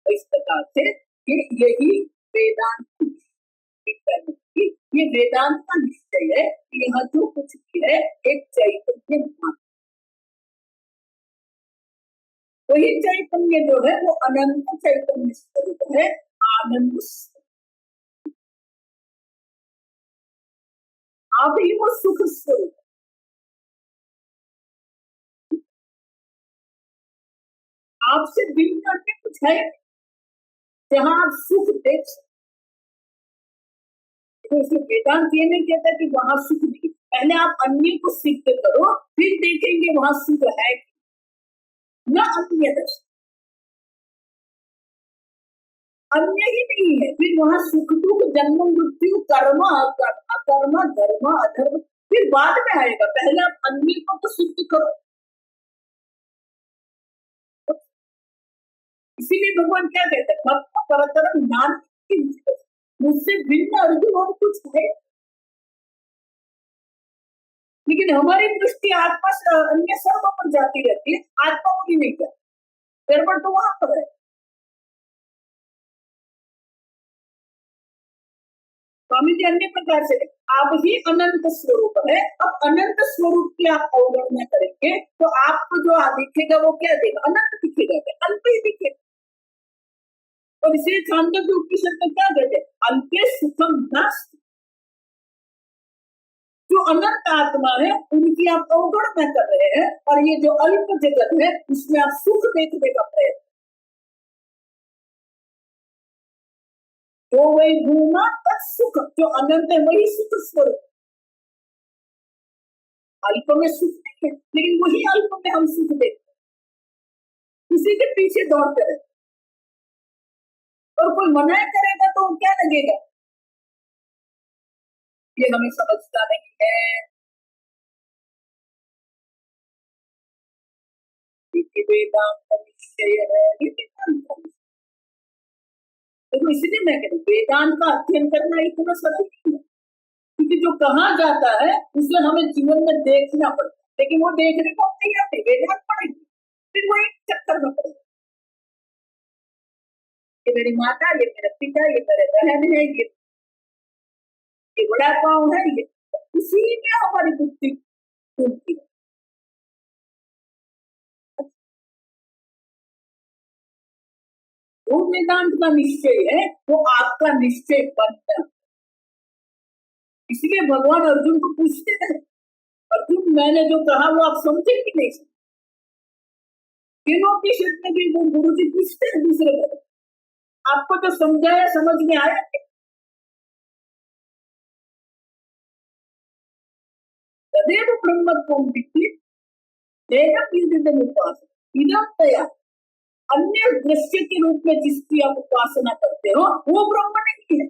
इस प्रकार से यही वेदांत, ये वेदांत का निश्चय है कि यहाँ जो कुछ भी है एक चैतन्य मात्र, वही चैतन्य जो है वो अनंत चैतन्य स्वरूप है, आनंद। आप ही वो सुख स्वरूप, आपसे भिन्न करके कुछ है जहां आप सुख देख सकते। तो वेदांत ये नहीं कहता कि वहां सुख नहीं, पहले आप अन्य को सिद्ध करो फिर देखेंगे वहां सुख है न अन्य दर्शन। अन्य ही नहीं है। फिर वहां सुख दुख जन्म मृत्यु कर्म अकर्म धर्म अधर्म फिर बाद में आएगा। पहले आप अन्य को तो शुद्ध करो। इसीलिए भगवान क्या कहते हैं, मत परतरम ज्ञान मुझसे भिन्न अर्जुन और कुछ है। लेकिन हमारी दृष्टि आत्मा से अन्य सर्व पर जाती रहती है, आत्मा को भी नहीं जाती, गड़बड़ तो वहां पर है। स्वामी जी अन्य प्रकार से आप ही अनंत स्वरूप है। अब अनंत स्वरूप की आप अवगणना करेंगे तो आपको जो दिखेगा वो क्या देगा, अनंत दिखेगा, अंत ही दिखेगा। और इसे छांदोग्य उपनिषद में क्या कहते हैं, अंत्य सुखम नास्ति। जो अनंत आत्मा है उनकी आप अवगणना कर रहे हैं, और ये जो अल्प जगत है उसमें आप सुख देखने का प्रयत्न। जो वही भूमा सुख, जो अनंत है वही सुख स्वरूप। अल्प में सुख नहीं है, लेकिन वही अल्प में हम सुख देखते हैं, उसी के पीछे दौड़ते रहे। और कोई मना करेगा तो क्या लगेगा, ये हमें समझता नहीं है, वेदांत निश्चय है, ये वेदांत। तो इसलिए मैं कहूँ वेदांत का अध्ययन करना इतना सरल नहीं है, क्योंकि जो कहा जाता है उसे हमें जीवन में देखना पड़ता है, लेकिन वो देखने को तैयार नहीं, वेदांत पढ़ेंगे फिर वो एक चक्कर में पड़ेगा। ये मेरी माता, ये मेरा पिता, ये मेरे बहन है, ये बड़ा पाँव है, ये उसी में हमारी बुद्धि घूमती है। वो वेदांत का निश्चय है, वो आपका निश्चय बनता है। इसलिए भगवान अर्जुन को पूछते हैं, अर्जुन मैंने जो कहा वो आप समझे कि नहीं समझे। तीनों की शर्त में भी वो गुरु जी पूछते हैं दूसरे को, आपको तो समझाया समझ में आया। तदेव ब्रह्मत्वं विद्धि तेन विदितं उपासते इदं तया। अन्य दृश्य के रूप में जिसकी आप उपासना करते हो वो ब्रह्म नहीं है,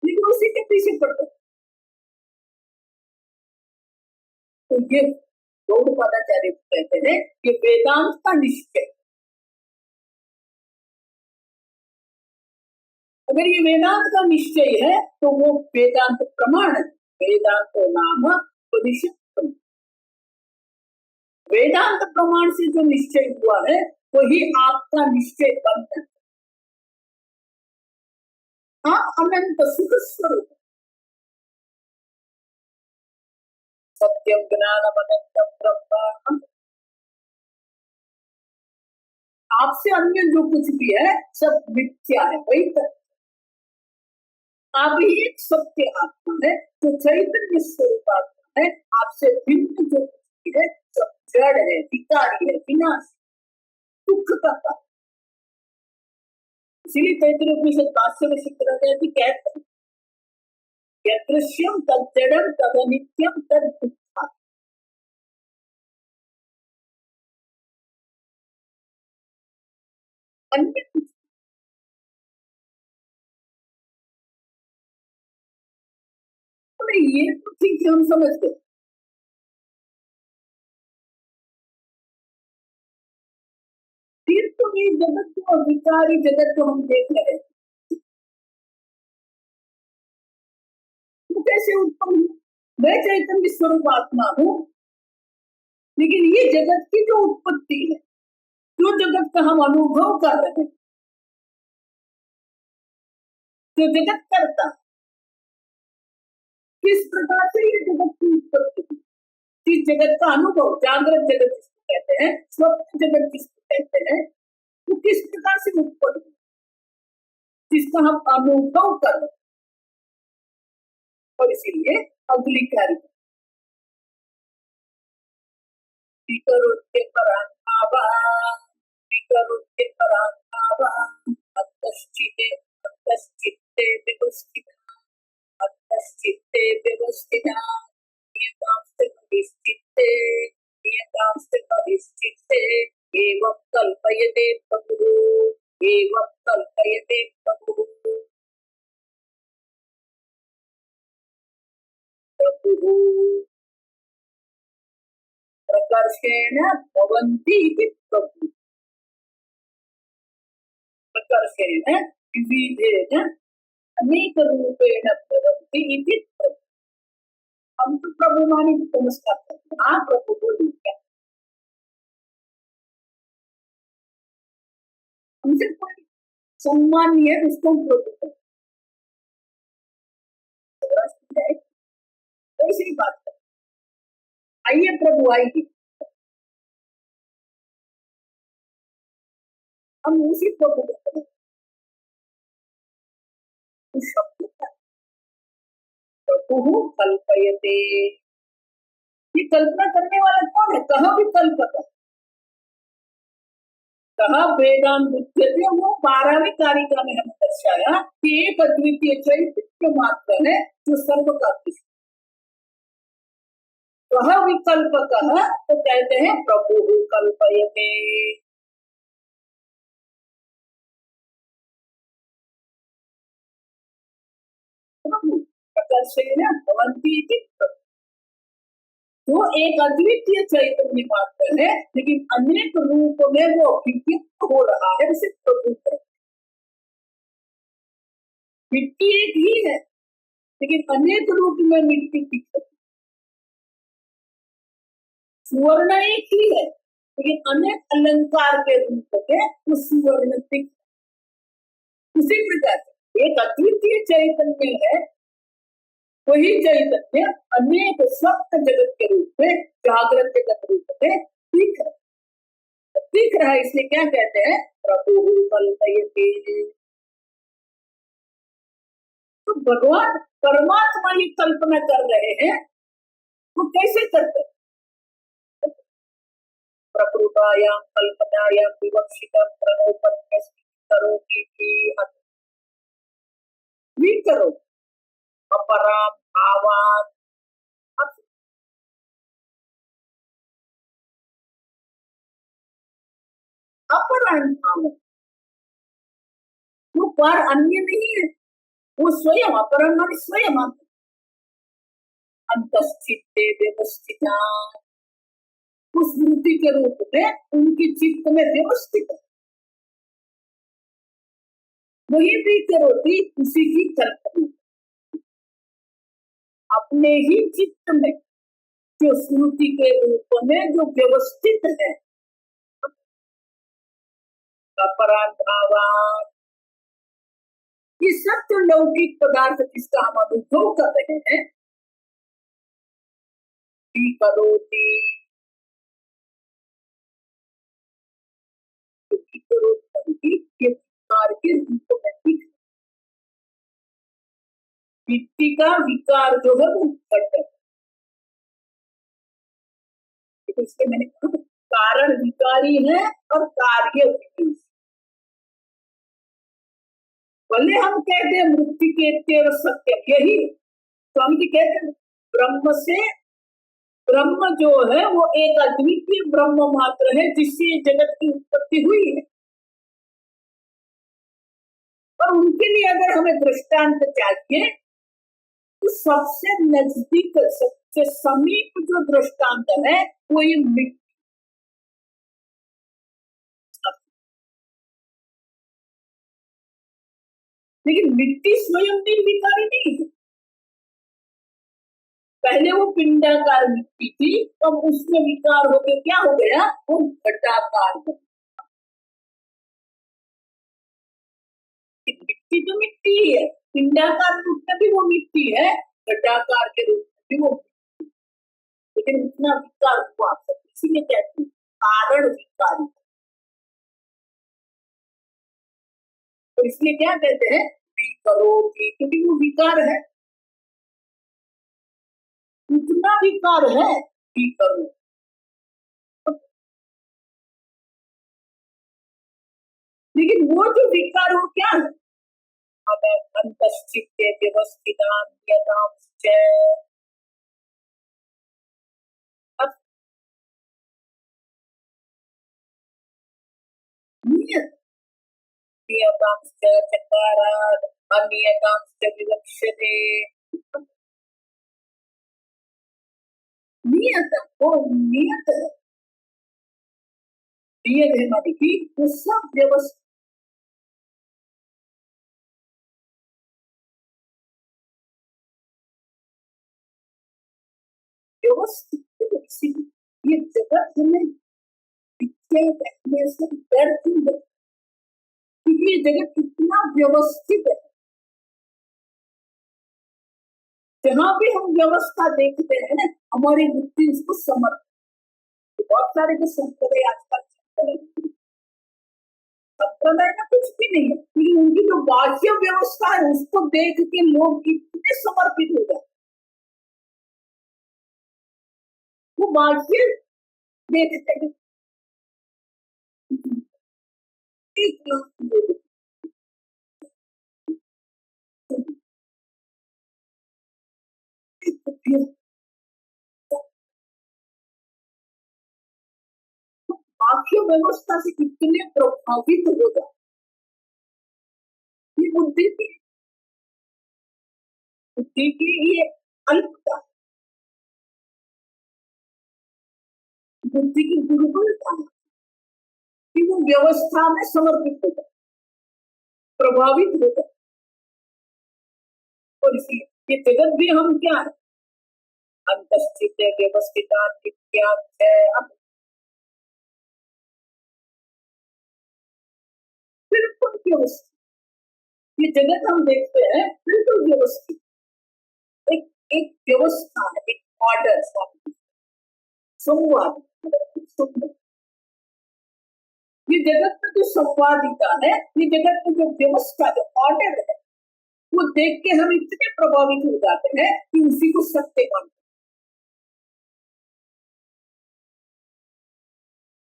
लेकिन उसी के पीछे पड़ते। तो ये गौड़पादाचार्य कहते हैं कि वेदांत का निश्चय, अगर ये वेदांत का निश्चय है तो वो वेदांत प्रमाण है। वेदांत नाम उपनिषद, वेदांत प्रमाण से जो निश्चय हुआ है वही आपका निश्चय बनता है। आप अनंत सुख स्वरूप, सत्यम ज्ञानम अनंतम ब्रह्म। आपसे अन्य जो कुछ भी है सब मिथ्या है, वही तक आप ही एक सत्य आत्मा है, जो चैतन्य स्वरूप आत्मा है। आपसे भिन्न जो कुछ भी है सब जड़ है, विकारी है, विनाश, दुख का कारण। इसीलिए तैत्तिरीय उपनिषद भाष्य में शंकराचार्य कहते हैं, यदृश्यम तज्जडम तदनित्यम तद दुःखम्। अन्य कुछ नहीं, ये तो ठीक है, हम समझते हैं। फिर तो ये जगत को, विकारी जगत को हम देख रहे हैं, वो कैसे उत्पन्न हुआ? मैं चैतन्य स्वरूप आत्मा हूँ, लेकिन ये जगत की जो उत्पत्ति है, जो जगत का हम अनुभव कर रहे हैं, जो जगत करता, किस प्रकार से ये जगत की उत्पत्ति, इस जगत का अनुभव, जागृत जगत जिसको कहते हैं, स्वप्न जगत जिसको कहते हैं, वो किस प्रकार से उत्पन्न, जिसका हम अनुभव कर रहे हैं। और इसीलिए अगली कार्य एवं कल्पयते प्रभुः एवं कल्पयते प्रभुः प्रभुः प्रकर्षेण भवन्ति इति प्रभुः प्रकर्षेण विविधेन अनेक रूपेण भवन्ति इति प्रभुः। हम तो प्रभु माने को नमस्कार करते हैं। हाँ प्रभु बोलिए क्या हमसे कोई सम्मान नहीं है उसको हम प्रभु कहते हैं। ऐसी बात है। आइए प्रभु आइए हम उसी प्रभु को कहते हैं। उस शब्द का प्रभु कल्पयते। ये कल्पना करने वाला कौन है? कहाँ भी कल्पता कहा वेदांत बुद्धियते वो 12वीं कारिका में हम दर्शाया कि एक अद्वितीय चैतन्य मात्र है जो सर्व का कह विकल्प कह तो कहते हैं प्रभु कल्पयते। प्रकर्षेण भवन्ति इति वो एक अद्वितीय चैतन्य मात्र है लेकिन अनेक रूप में वो अभिव्यक्त हो रहा है उसे प्रभु है। मिट्टी एक ही है लेकिन अनेक रूप में मिट्टी दिख रही है। सुवर्ण एक ही है लेकिन अनेक अलंकार के रूप में वो सुवर्ण दिख। उसी प्रकार एक अद्वितीय चैतन्य है वही चैतन्य अनेक सप्त जगत के रूप में जागृत जगत रूप में दिख रहा है इसलिए क्या कहते हैं प्रभु कल्पयते। तो भगवान परमात्मा ये कल्पना कर रहे हैं वो कैसे करते हैं? प्रकृतायां कल्पनायां विवक्षितं प्रणोपन्यस्ति करो अपराम भावान अपराम भाव वो पर अन्य नहीं है वो स्वयं अपराम माने स्वयं अंतस्थिते व्यवस्थिता उस वृत्ति के रूप में उनकी चित्त में व्यवस्थित है वही भी करोती उसी की कल्पना अपने ही चित्त में जो स्मृति के रूप में जो व्यवस्थित है अपराधावान ये सब जो लौकिक पदार्थ जिसका हम अनुभव कर रहे हैं करोती के विकार के रूप में दिख मिट्टी का विकार जो है वो घट है। इसलिए मैंने कहा कारण विकारी है और कार्य विकारी। भले हम कहते हैं मृत्यु के सत्य यही स्वामी जी कहते हैं ब्रह्म से ब्रह्म जो है वो एक अद्वितीय ब्रह्म मात्र है जिससे जगत की उत्पत्ति हुई है और उनके लिए अगर हमें दृष्टांत चाहिए तो सबसे नजदीक सबसे समीप जो दृष्टांत है वो ये मिट्टी। लेकिन मिट्टी स्वयं भी विकारी नहीं है पहले वो पिंडाकार मिट्टी थी तब उसमें विकार होकर क्या हो गया वो घटाकार हो गया। मिट्टी तो मिट्टी ही है पिंडाकार रूप में भी वो मिट्टी है घटाकार के रूप में भी वो मिट्टी लेकिन उतना विकार हुआ इसीलिए कहते हैं कारण विकारी। तो इसलिए क्या कहते हैं विकरोति क्योंकि वो विकार है उतना विकार है विकरो। लेकिन वो जो विकार हो क्या है अंतश्चित्ते व्यवस्थितां यदांश्च नियत नियतांश्च चकारात् अनियतांश्च विवक्ष्यते। नियत वो नियत है, नियत है मानी कि वो सब व्यवस्थित व्यवस्थित। ये जगत हमें विद्या कहने से डरती है, क्योंकि ये जगत कितना व्यवस्थित है। जहां भी हम व्यवस्था देखते हैं हमारी बुद्धि उसको समझ। बहुत सारे जो संप्रदाय आजकल संप्रदाय में कुछ भी नहीं है, लेकिन उनकी जो बाह्य व्यवस्था है उसको देख के लोग इतने समर्पित हो जाते, वो बाह्य देखते हैं। बाह्य व्यवस्था से कितने प्रभावित हो जाए, ये बुद्धि की ये अल्पता, बुद्धि की दुर्बलता कि वो व्यवस्था में समर्पित हो जाए, प्रभावित हो जाए। और इसलिए ये जगत भी हम क्या है, अंतस्थित व्यवस्थिता बिल्कुल व्यवस्थित। ये जगत हम देखते हैं बिल्कुल व्यवस्थित, एक एक व्यवस्था है, एक ऑर्डर, संवाद। ये जगत में जो संवादिता है, ये जगत में जो व्यवस्था, जो ऑर्डर है, वो देख के हम इतने प्रभावित हो जाते हैं कि उसी को सत्य मानते हैं।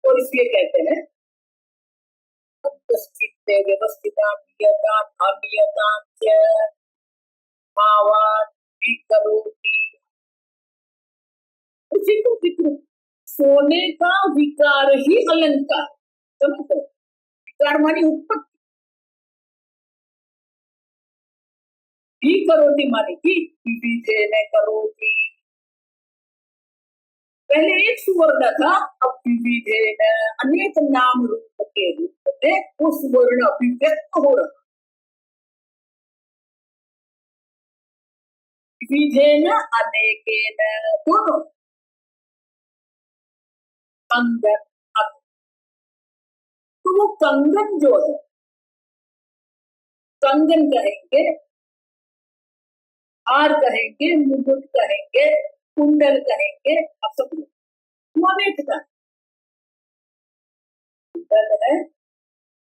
और इसलिए कहते हैं व्यवस्थिता नियता अनियता च भावात् विकरोति। उसी को विकृत, सोने का विकार ही अलंकार, समझो विकार मानी उत्पत्ति, भी करोति माने कि विविधेन करोति। पहले एक सुवर्ण था, अब विविधेन अनेक नाम रूप के रूप में वो सुवर्ण अभिव्यक्त हो रहा। विविधेन अनेकेन दोनों कंगन, तो वो कंगन जो है, कंगन कहेंगे, हार कहेंगे, मुकुट कहेंगे, कुंडल कहेंगे, अब सब अनेक का कुंडल है,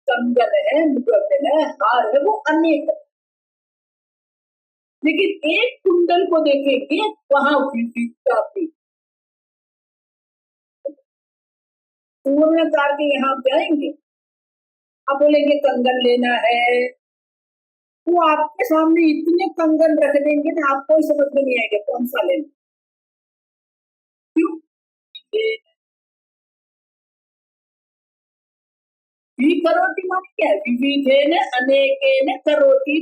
कंगन है, मुकुट है, हार है, वो अनेक। लेकिन एक कुंडल को देखेंगे वहां विविधता भी। सुवर्णकार के यहाँ जाएंगे, आप बोलेंगे कंगन लेना है, वो आपके सामने इतने कंगन रख देंगे ना आपको ही समझ में नहीं आएगा कौन सा लेना। क्यों? भी करोति माने क्या है, विविधेन अनेकेन करोति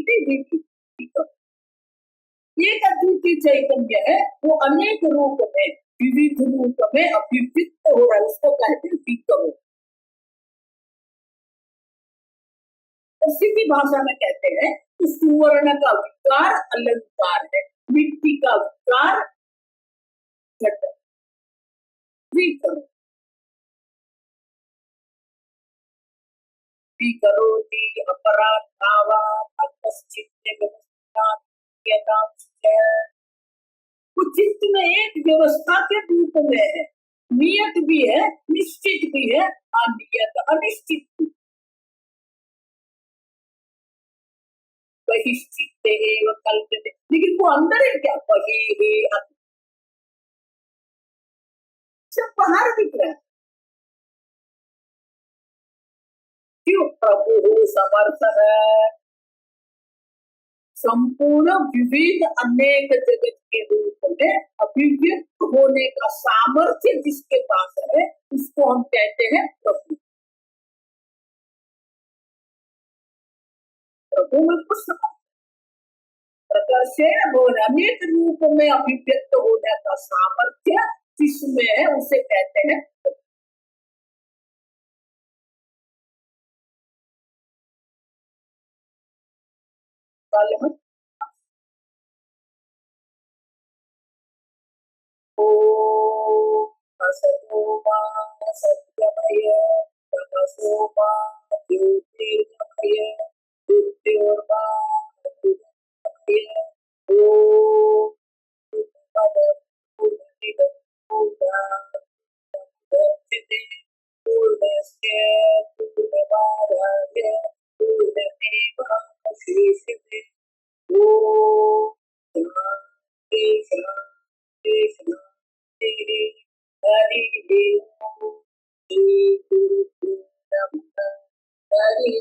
एक अद्वितीय चैतन्य है, वो अनेक रूप में, विविध रूप में अभिव्यक्त हो रहा है, उसको कहते हैं विकरो। उसी की भाषा में कहते हैं कि सुवर्ण का विकार अलंकार है, मिट्टी का विकार घट, विकरो विकरोति अपराध भावा चित्त में एक व्यवस्था के रूप में है, नियत भी है, निश्चित भी है, अनियत अनिश्चित भी। बहिश्चित्ते एव कल्प्यते, लेकिन वो अंदर है क्या, बहिः सब बाहर दिख रहा है। क्यों? प्रभु समर्थ है, संपूर्ण विविध अनेक जगत के रूप में अभिव्यक्त होने का सामर्थ्य जिसके पास है उसको हम कहते हैं प्रभु। प्रभु में पुस्तक प्रकाशेण भवन अनेक रूप में अभिव्यक्त होने का सामर्थ्य जिसमें है उसे कहते हैं सत्यमय तमसो मा ज्योतिर्गमय मृत्योर्मा अमृतमय ओम पूर्णमिदं पूर्णात् पूर्णस्य पूर्णमादाय पूर्णमेवावशिष्यते ओम शांति शांति शांति हरि ओम श्री गुरु नमः हरि